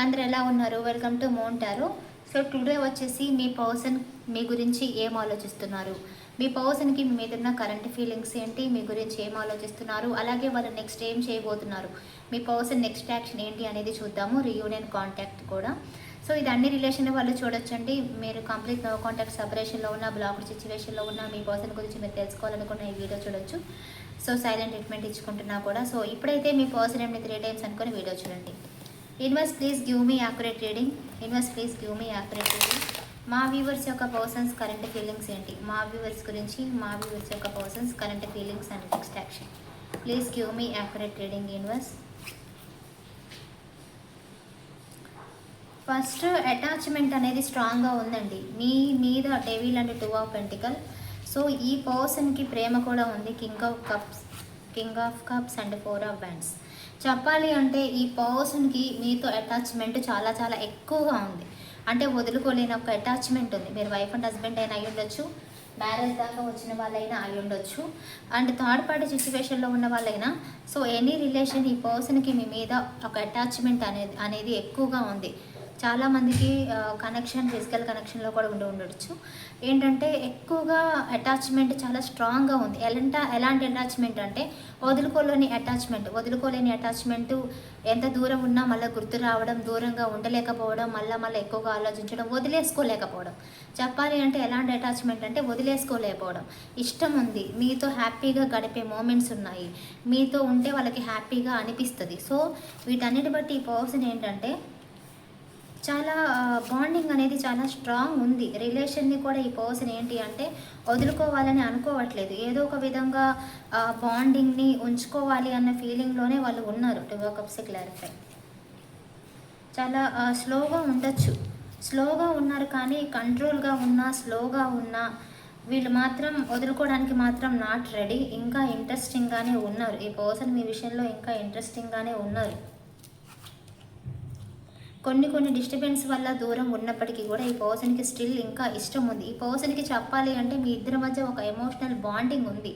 అందరు ఎలా ఉన్నారు? Welcome to Mon Tarot. So today వచ్చేసి మీ పర్సన్ మీ గురించి ఏం ఆలోచిస్తున్నారు, మీ పర్సన్కి మీ మీద ఉన్న కరెంట్ ఫీలింగ్స్ ఏంటి, మీ గురించి ఏం ఆలోచిస్తున్నారు, అలాగే వాళ్ళు నెక్స్ట్ ఏం చేయబోతున్నారు, మీ పర్సన్ నెక్స్ట్ యాక్షన్ ఏంటి అనేది చూద్దాము. రీయూనియన్ కాంటాక్ట్ కూడా. సో ఇది అన్ని రిలేషన్ వాళ్ళు చూడొచ్చండి. మీరు కంప్లీట్ నో కాంటాక్ట్ సపరేషన్లో ఉన్న, బ్లాక్డ్ సిచ్యువేషన్లో ఉన్న మీ పర్సన్ గురించి మీరు తెలుసుకోవాలనుకున్న ఈ వీడియో చూడొచ్చు. సో సైలెంట్ ట్రీట్మెంట్ ఇచ్చుకుంటున్నా కూడా. సో ఇప్పుడైతే మీ పర్సన్ ఏమి 3 టైమ్స్ అనుకుని వీడియో చూడండి. Universe please give me accurate reading. Universe please give me accurate reading. మా వ్యూవర్స్ యొక్క పర్సన్స్ కరెంట్ ఫీలింగ్స్ ఏంటి, మా వ్యూవర్స్ గురించి, మా వ్యూవర్స్ యొక్క persons current feelings and next action. Please give me accurate reading universe. First attachment అనేది స్ట్రాంగ్గా ఉందండి మీ మీద. Devil and 2 of pentacle. So ఈ పర్సన్కి ప్రేమ కూడా ఉంది. King of cups and 4 of wands. చెప్పాలి అంటే ఈ పర్సన్కి మీతో అటాచ్మెంట్ చాలా చాలా ఎక్కువగా ఉంది. అంటే వదులుకోలేని ఒక అటాచ్మెంట్ ఉంది. మీరు వైఫ్ అండ్ హస్బెండ్ అయినా అయి ఉండొచ్చు, మ్యారేజ్ దాకా వచ్చిన వాళ్ళైనా అయి ఉండొచ్చు, అండ్ థర్డ్ పార్టీ సిచ్యువేషన్లో ఉన్న వాళ్ళైనా. సో ఎనీ రిలేషన్ ఈ పర్సన్కి మీ మీద ఒక అటాచ్మెంట్ అనేది ఎక్కువగా ఉంది. చాలామందికి కనెక్షన్ ఫిజికల్ కనెక్షన్లో కూడా ఉండవచ్చు. ఏంటంటే ఎక్కువగా అటాచ్మెంట్ చాలా స్ట్రాంగ్గా ఉంది. ఎలాంటి అటాచ్మెంట్ అంటే వదులుకోలేని అటాచ్మెంట్. ఎంత దూరం ఉన్నా మళ్ళీ గుర్తు రావడం, దూరంగా ఉండలేకపోవడం, మళ్ళీ ఎక్కువగా ఆలోచించడం, వదిలేసుకోలేకపోవడం. చెప్పాలి అంటే ఎలాంటి అటాచ్మెంట్ అంటే వదిలేసుకోలేకపోవడం. ఇష్టం ఉంది, మీతో హ్యాపీగా గడిపే మూమెంట్స్ ఉన్నాయి, మీతో ఉంటే వాళ్ళకి హ్యాపీగా అనిపిస్తుంది. సో వీటన్నిటి బట్టి ఈ పర్సన్ ఏంటంటే చాలా బాండింగ్ అనేది చాలా స్ట్రాంగ్ ఉంది. రిలేషన్ని కూడా ఈ పర్సన్ ఏంటి అంటే వదులుకోవాలని అనుకోవట్లేదు. ఏదో ఒక విధంగా బాండింగ్ని ఉంచుకోవాలి అన్న ఫీలింగ్లోనే వాళ్ళు ఉన్నారు. 2 కప్స్ క్లారిఫై. చాలా స్లోగా ఉండొచ్చు, స్లోగా ఉన్నారు, కానీ కంట్రోల్గా ఉన్నా, స్లోగా ఉన్నా వీళ్ళు మాత్రం వదులుకోవడానికి మాత్రం నాట్ రెడీ. ఇంకా ఇంట్రెస్టింగ్గానే ఉన్నారు. ఈ పర్సన్ మీ విషయంలో ఇంకా ఇంట్రెస్టింగ్గానే ఉన్నారు. కొన్ని డిస్టర్బెన్స్ వల్ల దూరం ఉన్నప్పటికీ కూడా ఈ పర్సన్కి స్టిల్ ఇంకా ఇష్టం ఉంది. ఈ పర్సన్కి చెప్పాలి అంటే మీ ఇద్దరి మధ్య ఒక ఎమోషనల్ బాండింగ్ ఉంది.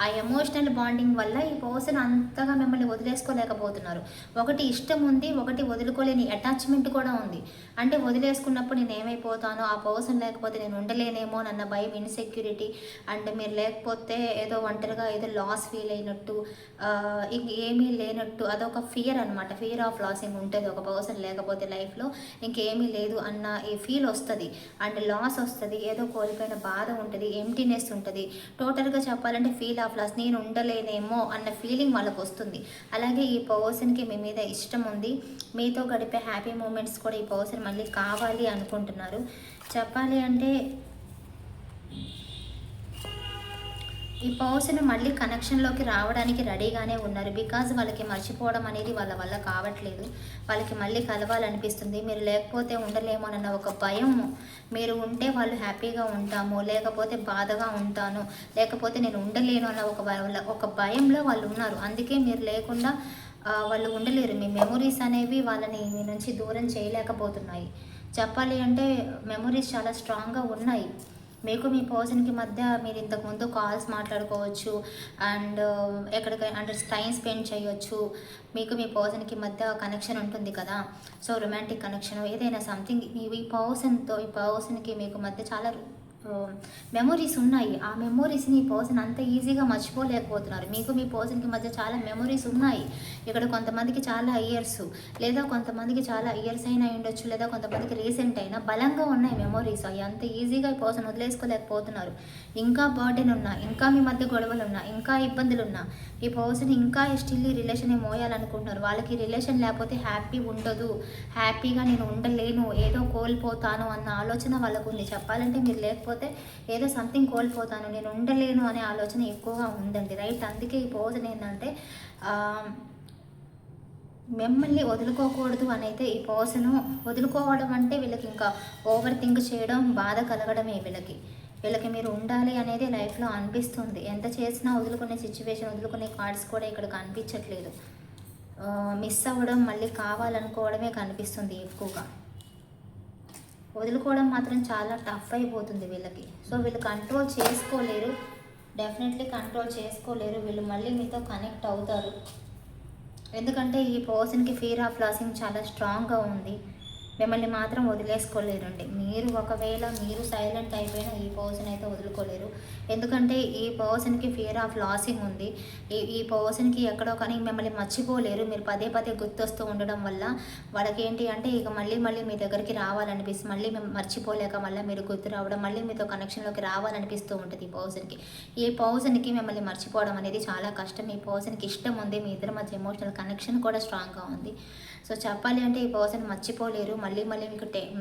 ఆ ఎమోషనల్ బాండింగ్ వల్ల ఈ పర్సన్ అంతగా మిమ్మల్ని వదిలేసుకోలేకపోతున్నారు. ఒకటి ఇష్టం ఉంది, ఒకటి వదులుకోలేని అటాచ్మెంట్ కూడా ఉంది. అంటే వదిలేసుకున్నప్పుడు నేను ఏమైపోతానో, ఆ పర్సన్ లేకపోతే నేను ఉండలేనేమో అన్న భయం, ఇన్సెక్యూరిటీ, అండ్ మీరు లేకపోతే ఏదో ఒంటరిగా ఏదో లాస్ ఫీల్ అయినట్టు, ఇంకేమీ లేనట్టు, అదొక ఫియర్ అనమాట. ఫియర్ ఆఫ్ లాసింగ్ ఉంటుంది. ఒక పర్సన్ లేకపోతే లైఫ్లో ఇంకేమీ లేదు అన్న ఈ ఫీల్ వస్తుంది, అండ్ లాస్ వస్తుంది, ఏదో కోల్పోయిన బాధ ఉంటుంది, ఎంప్టీనెస్ ఉంటుంది. టోటల్గా చెప్పాలంటే ఫీల్ ఆఫ్ లాస్, నేను ఉండలేనేమో అన్న ఫీలింగ్ వాళ్ళకు వస్తుంది. అలాగే ఈ పర్సన్కి మీ మీద ఇష్టం ఉంది, మీతో గడిపే హ్యాపీ మూమెంట్స్ కూడా ఈ పర్సన్ మళ్ళీ కావాలి అనుకుంటున్నారు. చెప్పాలి అంటే ఈ పర్సన్ మళ్ళీ కనెక్షన్లోకి రావడానికి రెడీగానే ఉన్నారు. బికాజ్ వాళ్ళకి మర్చిపోవడం అనేది వాళ్ళ వల్ల కావట్లేదు. వాళ్ళకి మళ్ళీ కలవాలనిపిస్తుంది. మీరు లేకపోతే ఉండలేమోనన్న ఒక భయం. మీరు ఉంటే వాళ్ళు హ్యాపీగా ఉంటాము, లేకపోతే బాధగా ఉంటాను, లేకపోతే నేను ఉండలేను అన్న ఒక భయంలో వాళ్ళు ఉన్నారు. అందుకే మీరు లేకుండా వాళ్ళు ఉండలేరు. మీ మెమొరీస్ అనేవి వాళ్ళని మీ నుంచి దూరం చేయలేకపోతున్నాయి. చెప్పాలి అంటే మెమొరీస్ చాలా స్ట్రాంగ్గా ఉన్నాయి. మీకు మీ పర్సన్కి మధ్య మీరు ఇంతకుముందు కాల్స్ మాట్లాడుకోవచ్చు, అండ్ ఎక్కడికైనా అంటే టైం స్పెండ్ చేయొచ్చు. మీకు మీ పర్సన్కి మధ్య కనెక్షన్ ఉంటుంది కదా. సో రొమాంటిక్ కనెక్షన్ ఏదైనా సంథింగ్ ఈ పర్సన్కి మీకు మధ్య చాలా మెమొరీస్ ఉన్నాయి. ఆ మెమొరీస్ని ఈ పర్సన్ అంత ఈజీగా మర్చిపోలేకపోతున్నారు. మీకు మీ పర్సన్కి మధ్య చాలా మెమొరీస్ ఉన్నాయి. ఇక్కడ కొంతమందికి చాలా ఇయర్స్, లేదా కొంతమందికి చాలా ఇయర్స్ అయినా ఉండొచ్చు, లేదా కొంతమందికి రీసెంట్ అయినా బలంగా ఉన్నాయి మెమొరీస్. అవి అంత ఈజీగా ఈ పర్సన్ వదిలేసుకోలేకపోతున్నారు. ఇంకా బర్డెన్ ఉన్నా, ఇంకా మీ మధ్య గొడవలు ఉన్నా, ఇంకా ఇబ్బందులు ఉన్నా ఈ పర్సన్ ఇంకా స్టిల్ ఈ రిలేషన్ మోయాలనుకుంటున్నారు. వాళ్ళకి రిలేషన్ లేకపోతే హ్యాపీ ఉండదు, హ్యాపీగా నేను ఉండలేను, ఏదో కోల్పోతాను అన్న ఆలోచన వాళ్ళకు ఉంది. చెప్పాలంటే మీరు లేకపోతే ఏదో సంథింగ్ కోల్పోతాను, నేను ఉండలేను అనే ఆలోచన ఎక్కువగా ఉందండి. రైట్. అందుకే ఈ పర్సన్ ఏంటంటే మిమ్మల్ని వదులుకోకూడదు అని అయితే ఈ పర్సన్. వదులుకోవడం అంటే వీళ్ళకి ఇంకా ఓవర్ థింక్ చేయడం, బాధ కలగడమే. వీళ్ళకి మీరు ఉండాలి అనేది లైఫ్లో అనిపిస్తుంది. ఎంత చేసినా వదులుకునే సిచ్యువేషన్, వదులుకునే కార్డ్స్ కూడా ఇక్కడ కనిపించట్లేదు. మిస్ అవ్వడం, మళ్ళీ కావాలనుకోవడమే కనిపిస్తుంది ఎక్కువగా. వదులుకోవడం మాత్రం చాలా టఫ్ అయిపోతుంది వీళ్ళకి. సో వీళ్ళు కంట్రోల్ చేసుకోలేరు, డెఫినెట్లీ కంట్రోల్ చేసుకోలేరు. వీళ్ళు మళ్ళీ మీతో కనెక్ట్ అవుతారు. ఎందుకంటే ఈ పర్సన్కి ఫియర్ ఆఫ్ లాసింగ్ చాలా స్ట్రాంగ్గా ఉంది. మిమ్మల్ని మాత్రం వదిలేసుకోలేరండి. మీరు ఒకవేళ మీరు సైలెంట్ అయిపోయినా ఈ పర్సన్ అయితే వదులుకోలేరు. ఎందుకంటే ఈ పర్సన్కి ఫియర్ ఆఫ్ లాసింగ్ ఉంది. ఈ పర్సన్కి ఎక్కడో కానీ మిమ్మల్ని మర్చిపోలేరు. మీరు పదే పదే గుర్తొస్తూ ఉండడం వల్ల వాళ్ళకి ఏంటి అంటే ఇక మళ్ళీ మళ్ళీ మీ దగ్గరికి రావాలనిపిస్తుంది. మళ్ళీ మేము మర్చిపోలేక మళ్ళీ మీరు గుర్తు రావడం, మళ్ళీ మీతో కనెక్షన్లోకి రావాలనిపిస్తూ ఉంటుంది ఈ పర్సన్కి. ఈ పర్సన్కి మిమ్మల్ని మర్చిపోవడం అనేది చాలా కష్టం. ఈ పర్సన్కి ఇష్టం ఉంది, మీ ఇద్దరి మధ్య ఎమోషనల్ కనెక్షన్ కూడా స్ట్రాంగ్గా ఉంది. సో చెప్పాలి అంటే ఈ పర్సన్ మర్చిపోలేరు. మళ్ళీ మళ్ళీ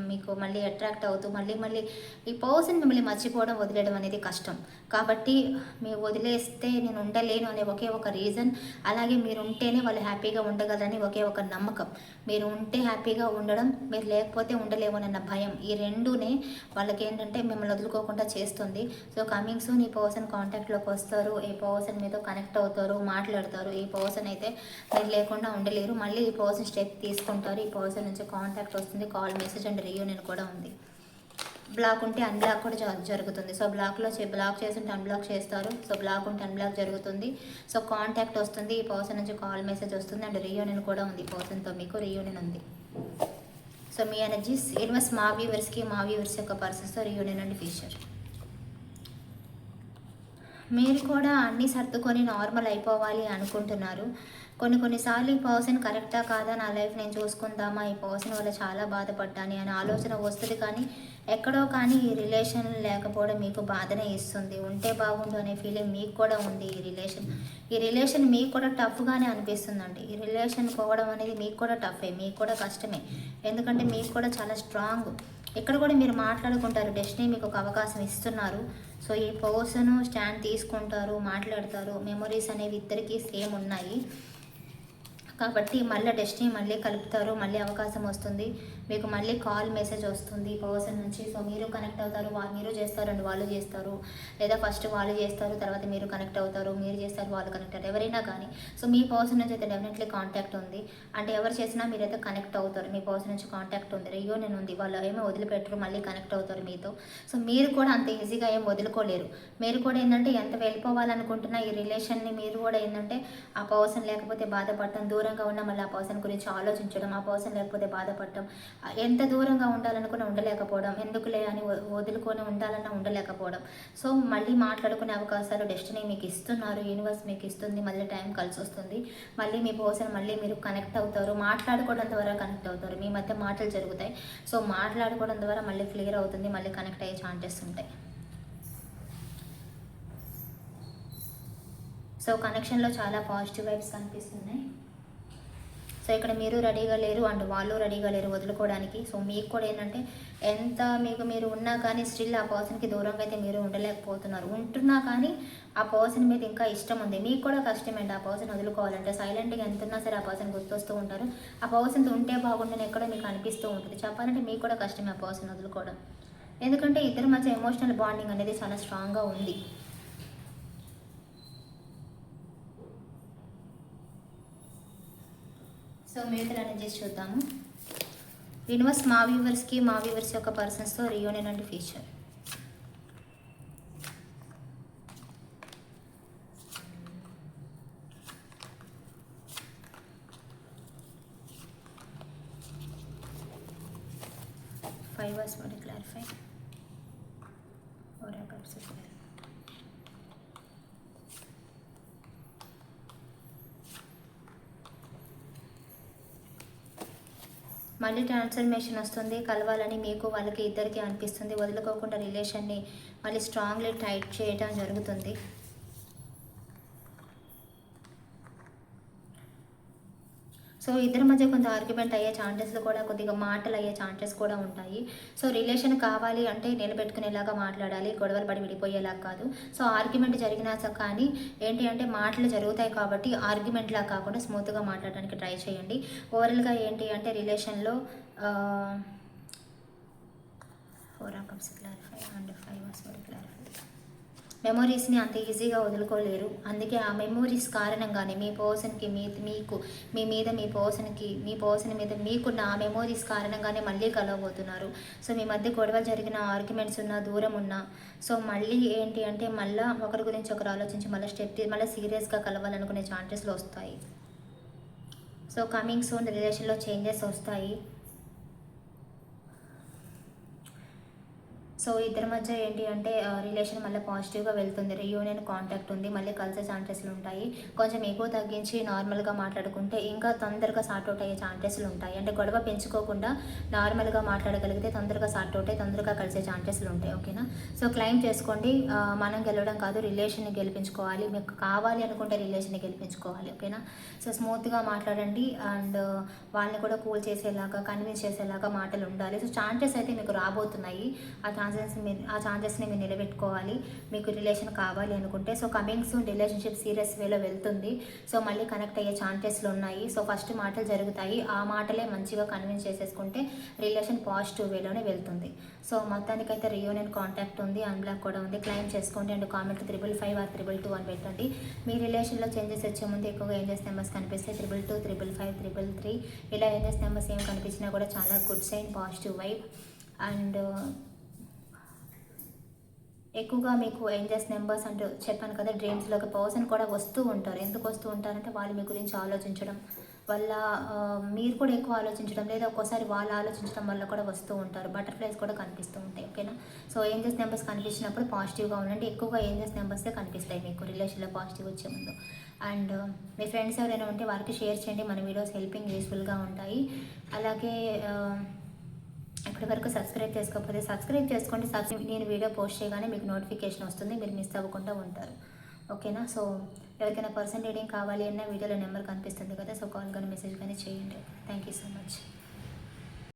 మీకు మళ్ళీ అట్రాక్ట్ అవుతూ మళ్ళీ ఈ పర్సన్ మిమ్మల్ని మర్చిపోవడం వదిలేయడం అనేది కష్టం. కాబట్టి మీరు వదిలేస్తే నేను ఉండలేను అనే ఒకే ఒక రీజన్, అలాగే మీరు ఉంటేనే వాళ్ళు హ్యాపీగా ఉండగలరని ఒకే ఒక నమ్మకం. మీరు ఉంటే హ్యాపీగా ఉండడం, మీరు లేకపోతే ఉండలేమోనన్న భయం, ఈ రెండునే వాళ్ళకి ఏంటంటే మిమ్మల్ని వదులుకోకుండా చేస్తుంది. సో కమింగ్ సూన్ ఈ పర్సన్ కాంటాక్ట్లోకి వస్తారు, ఈ పర్సన్ మీతో కనెక్ట్ అవుతారు, మాట్లాడతారు. ఈ పర్సన్ అయితే మీరు లేకుండా ఉండలేరు. మళ్ళీ ఈ పర్సన్ స్టెప్ తీసుకుంటారు. ఈ పర్సన్ నుంచి కాంటాక్ట్ వస్తుంది, కాల్, మెసేజ్ అండ్ రీయూనియన్ కూడా ఉంది. బ్లాక్ ఉంటే అన్బ్లాక్ కూడా జరుగుతుంది. సో బ్లాక్ చేస్తుంటే అన్బ్లాక్ చేస్తారు. సో బ్లాక్ ఉంటే అన్బ్లాక్ జరుగుతుంది. సో కాంటాక్ట్ వస్తుంది, ఈ పర్సన్ నుంచి కాల్, మెసేజ్ వస్తుంది అండ్ రీయూనియన్ కూడా ఉంది. ఈ పర్సన్తో మీకు రీయూనియన్ ఉంది. సో మీ ఎనర్జీస్ యూనివర్స్ మా వ్యూవర్స్ యొక్క పర్సన్స్తో రీయూనియన్ అండ్ ఫ్యూచర్. మీరు కూడా అన్నీ సర్దుకొని నార్మల్ అయిపోవాలి అనుకుంటున్నారు. కొన్నిసార్లు ఈ పర్సన్ కరెక్టా కాదా, నా లైఫ్ నేను చూసుకుందామా, ఈ పర్సన్ వల్ల చాలా బాధపడ్డాని అనే ఆలోచన వస్తుంది. కానీ ఎక్కడో కానీ ఈ రిలేషన్ లేకపోవడం మీకు బాధనే ఇస్తుంది. ఉంటే బాగుండు అనే ఫీలింగ్ మీకు కూడా ఉంది. ఈ రిలేషన్ మీకు కూడా టఫ్గానే అనిపిస్తుందండి. ఈ రిలేషన్ పోవడం అనేది మీకు కూడా టఫే, మీకు కూడా కష్టమే. ఎందుకంటే మీకు కూడా చాలా స్ట్రాంగ్. ఇక్కడ కూడా మీరు మాట్లాడుకుంటారు, డెస్టినీ మీకు ఒక అవకాశం ఇస్తున్నారు. సో ఈ పర్సన్ స్టాండ్ తీసుకుంటారు, మాట్లాడతారు. మెమొరీస్ అనేవి ఇద్దరికీ సేమ్ ఉన్నాయి కాబట్టి మళ్ళీ డెస్టినీ మళ్ళీ కలుపుతారు, మళ్ళీ అవకాశం వస్తుంది మీకు, మళ్ళీ కాల్, మెసేజ్ వస్తుంది పర్సన్ నుంచి. సో మీరు కనెక్ట్ అవుతారు, మీరు చేస్తారు అండ్ వాళ్ళు చేస్తారు, లేదా ఫస్ట్ వాళ్ళు చేస్తారు తర్వాత మీరు కనెక్ట్ అవుతారు, మీరు చేస్తారు వాళ్ళు కనెక్ట్ అవుతారు, ఎవరైనా కానీ. సో మీ పర్సన్ నుంచి అయితే డెఫినెట్లీ కాంటాక్ట్ ఉంది. అంటే ఎవరు చేసినా మీరైతే కనెక్ట్ అవుతారు. మీ పర్సన్ నుంచి కాంటాక్ట్ ఉంది, రీయూనియన్ ఉంది. వాళ్ళు ఏమో వదిలిపెట్టరు, మళ్ళీ కనెక్ట్ అవుతారు మీతో. సో మీరు కూడా అంత ఈజీగా ఏం వదులుకోలేరు. మీరు కూడా ఏంటంటే ఎంత వెళ్ళిపోవాలనుకుంటున్నా ఈ రిలేషన్ని మీరు కూడా ఏంటంటే ఆ పర్సన్ లేకపోతే బాధపడటం, దూరంగా ఉన్న మళ్ళీ ఆ పర్సన్ గురించి ఆలోచించడం, ఆ పర్సన్ లేకపోతే బాధపడటం, ఎంత దూరంగా ఉండాలనుకున్నా ఉండలేకపోవడం, ఎందుకులే అని వదులుకొని ఉండాలన్నా ఉండలేకపోవడం. సో మళ్ళీ మాట్లాడుకునే అవకాశాలు డెస్టినీ మీకు ఇస్తున్నారు, యూనివర్స్ మీకు ఇస్తుంది. మళ్ళీ టైం కలిసి వస్తుంది, మళ్ళీ మీ పర్సన్ మళ్ళీ మీరు కనెక్ట్ అవుతారు. మాట్లాడుకోవడం ద్వారా కనెక్ట్ అవుతారు, మీ మధ్య మాటలు జరుగుతాయి. సో మాట్లాడుకోవడం ద్వారా మళ్ళీ క్లియర్ అవుతుంది, మళ్ళీ కనెక్ట్ అయ్యే ఛాన్సెస్ ఉంటాయి. సో కనెక్షన్లో చాలా పాజిటివ్ వైబ్స్ కనిపిస్తున్నాయి. సో ఇక్కడ మీరు రెడీగా లేరు అండ్ వాళ్ళు రెడీగా లేరు వదులుకోవడానికి. సో మీకు కూడా ఏంటంటే ఎంత మీరు ఉన్నా కానీ స్టిల్ ఆ పర్సన్కి దూరంగా అయితే మీరు ఉండలేకపోతున్నారు. ఉంటున్నా కానీ ఆ పర్సన్ మీద ఇంకా ఇష్టం ఉంది. మీకు కూడా కష్టమేంటి ఆ పర్సన్ వదులుకోవాలంటే. సైలెంట్గా ఎంత ఉన్నా సరే ఆ పర్సన్ గుర్తొస్తూ ఉంటారు. ఆ పర్సన్తో ఉంటే బాగుండని ఎక్కడో మీకు అనిపిస్తూ ఉంటుంది. చెప్పాలంటే మీకు కూడా కష్టమే ఆ పర్సన్ వదులుకోవడం. ఎందుకంటే ఇద్దరి మధ్య ఎమోషనల్ బాండింగ్ అనేది చాలా స్ట్రాంగ్గా ఉంది. సో మిగతా ఎనర్జీస్ చూద్దాము. యూనివర్స్ మా వ్యూవర్స్ యొక్క పర్సన్స్తో reunion and future. Five was what to clarify. Or I got so మళ్ళీ ట్రాన్స్ఫర్మేషన్ వస్తుంది, కలవాలని మీకు వాళ్ళకి ఇద్దరికి అనిపిస్తుంది. వదులుకోకుండా రిలేషన్ని మళ్ళీ స్ట్రాంగ్లీ టైట్ చేయడం జరుగుతుంది. సో ఇద్దరి మధ్య కొంత ఆర్గ్యుమెంట్ అయ్యే ఛాన్సెస్లు కూడా, కొద్దిగా మాటలు అయ్యే ఛాన్సెస్ కూడా ఉంటాయి. సో రిలేషన్ కావాలి అంటే నిలబెట్టుకునేలాగా మాట్లాడాలి, గొడవలు పడి విడిపోయేలాగా కాదు. సో ఆర్గ్యుమెంట్ జరిగినా కానీ ఏంటి అంటే మాటలు జరుగుతాయి కాబట్టి ఆర్గ్యుమెంట్లా కాకుండా స్మూత్గా మాట్లాడడానికి ట్రై చేయండి. ఓవరాల్గా ఏంటి అంటే రిలేషన్లో 4 cups clarify and 5 was very clarify. మెమొరీస్ని అంత ఈజీగా వదులుకోలేరు. అందుకే ఆ మెమొరీస్ కారణంగానే మీ పర్సన్కి మీ మీద మీ పర్సన్ మీద మీకున్న ఆ మెమొరీస్ కారణంగానే మళ్ళీ కలవబోతున్నారు. సో మీ మధ్య గొడవలు జరిగిన, ఆర్గ్యుమెంట్స్ ఉన్నా, దూరం ఉన్నా, సో మళ్ళీ ఏంటి అంటే మళ్ళీ ఒకరి గురించి ఒకరు ఆలోచించి మళ్ళీ సీరియస్గా కలవాలనుకునే ఛాన్సెస్లు వస్తాయి. సో కమింగ్ సూన్ రిలేషన్లో చేంజెస్ వస్తాయి. సో ఇద్దరి మధ్య ఏంటి అంటే రిలేషన్ మళ్ళీ పాజిటివ్గా వెళ్తుంది, రీయూనియన్ కాంటాక్ట్ ఉంది, మళ్ళీ కలిసే ఛాన్సెస్లు ఉంటాయి. కొంచెం ఎగో తగ్గించి నార్మల్గా మాట్లాడుకుంటే ఇంకా తొందరగా సార్ట్ అవుట్ అయ్యే ఛాన్సెస్లు ఉంటాయి. అంటే గొడవ పెంచుకోకుండా నార్మల్గా మాట్లాడగలిగితే తొందరగా సార్ట్ అవుట్ అయ్యి తొందరగా కలిసే ఛాన్సెస్లు ఉంటాయి. ఓకేనా? సో క్లైమ్ చేసుకోండి, మనం గెలవడం కాదు, రిలేషన్ని గెలిపించుకోవాలి. మీకు కావాలి అనుకుంటే రిలేషన్ని గెలిపించుకోవాలి. ఓకేనా? సో స్మూత్గా మాట్లాడండి అండ్ వాళ్ళని కూడా కూల్ చేసేలాగా, కన్విన్స్ చేసేలాగా మాటలు ఉండాలి. సో ఛాన్సెస్ అయితే మీకు రాబోతున్నాయి. ఆ ఛాన్సెస్ని మీరు నిలబెట్టుకోవాలి మీకు రిలేషన్ కావాలి అనుకుంటే. So coming soon relationship serious వేలో వెళ్తుంది. సో మళ్ళీ కనెక్ట్ అయ్యే ఛాన్సెస్లు ఉన్నాయి. సో ఫస్ట్ మాటలు జరుగుతాయి, ఆ మాటలే మంచిగా కన్విన్స్ చేసేసుకుంటే రిలేషన్ పాజిటివ్ వేలోనే వెళ్తుంది. సో మొత్తానికైతే రీయూనియన్ కాంటాక్ట్ ఉంది, అన్బ్లాక్ కూడా ఉంది. క్లైమ్ చేసుకోండి అండ్ కామెంట్ 555 ఆర్ 222 అని పెట్టండి. మీ రిలేషన్లో చేంజెస్ వచ్చే ముందు ఎక్కువగా ఏంజెస్ నెంబర్స్ కనిపిస్తే 222, 555, 333 ఇలా ఏంజెస్ నెంబర్స్ ఏం కనిపించినా కూడా చాలా good sign, positive vibe. And ఎక్కువగా మీకు ఏంజెస్ నెంబర్స్ అంటూ చెప్పాను కదా, డ్రీమ్స్లోకి పర్సన్ కూడా వస్తూ ఉంటారు. ఎందుకు వస్తూ ఉంటారంటే వాళ్ళు మీ గురించి ఆలోచించడం వల్ల, మీరు కూడా ఎక్కువ ఆలోచించడం, లేదా ఒక్కోసారి వాళ్ళు ఆలోచించడం వల్ల కూడా వస్తూ ఉంటారు. బటర్ఫ్లైస్ కూడా కనిపిస్తూ ఉంటాయి. ఓకేనా? సో ఏంజెస్ నెంబర్స్ కనిపించినప్పుడు పాజిటివ్గా ఉండండి. ఎక్కువగా ఏంజెస్ నెంబర్సే కనిపిస్తాయి మీకు రిలేషన్లో పాజిటివ్ వచ్చే ముందు. అండ్ మీ ఫ్రెండ్స్ ఎవరైనా ఉంటే వారికి షేర్ చేయండి, మన వీడియోస్ హెల్పింగ్ యూస్ఫుల్గా ఉంటాయి. అలాగే ఇప్పటి వరకు సబ్స్క్రైబ్ చేసుకోకపోతే సబ్స్క్రైబ్ చేసుకోండి. నేను వీడియో పోస్ట్ చేయగానే మీకు నోటిఫికేషన్ వస్తుంది, మీరు మిస్ అవ్వకుండా ఉంటారు. ఓకేనా? సో ఎవరికైనా పర్సన్ రీడింగ్ కావాలి అన్న వీడియోలో నెంబర్ కనిపిస్తుంది కదా, సో కాల్ కానీ మెసేజ్ కానీ చేయండి. Thank you so much.